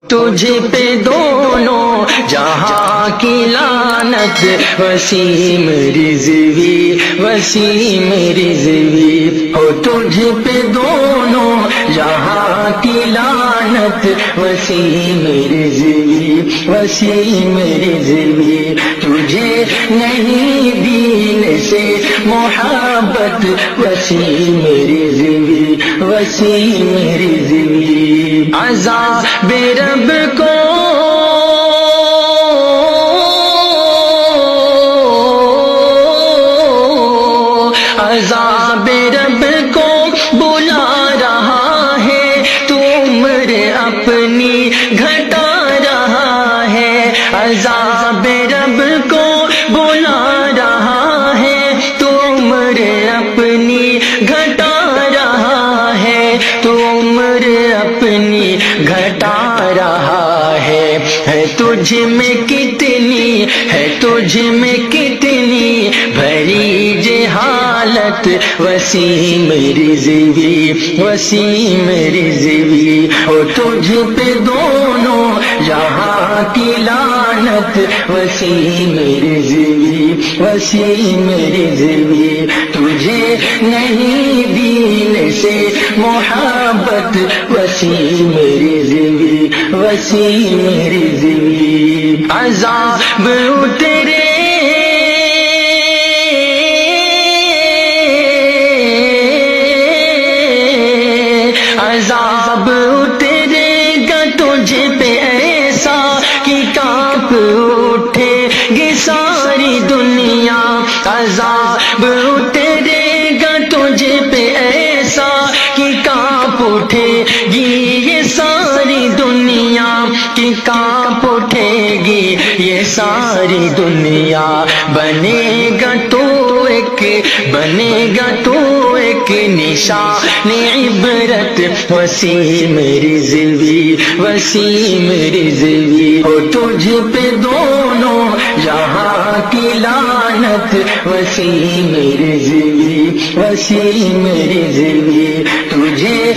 تجھ پہ دونوں جہاں کی لعنت، وسیم رضوی وسیم رضوی ہو تجھ پہ دونوں جہاں کی لعنت، وسیم رضوی وسیم رضوی تجھے نہیں دین سے محبت، وسیم رضوی وسیم رضوی عذاب رب کو عذاب رب کو بلا رہا ہے، تو عمر اپنی گھٹا رہا ہے، عذاب رب کو بلا رہا ہے، تو عمر اپنی گھٹا رہا ہے، تو عمر اپنی گھٹا رہا ہے تجھ میں کتنی ہے تجھ میں کتنی بھری جہالت، وسیم رضوی وسیم رضوی ہو تجھ پہ دونوں جہاں کی لعنت، وسیم رضوی وسیم رضوی تجھے نہیں دین سے محبت، وسیم رضوی وسیم رضوی عذاب اترے عذاب اترے گا تجھ پہ ایسا کہ کانپ اٹھے گی ساری دنیا، عذاب اترے گا تجھ پہ ایسا کہ کانپ اٹھے گی یہ ساری دنیا، کہ کانپ اٹھے گی یہ ساری دنیا، بنے گا تو ایک نشان عبرت، وسیم رضوی وسیم رضوی ہو تجھ پہ دونوں جہاں کی لعنت، وسیم رضوی وسیم رضوی تجھے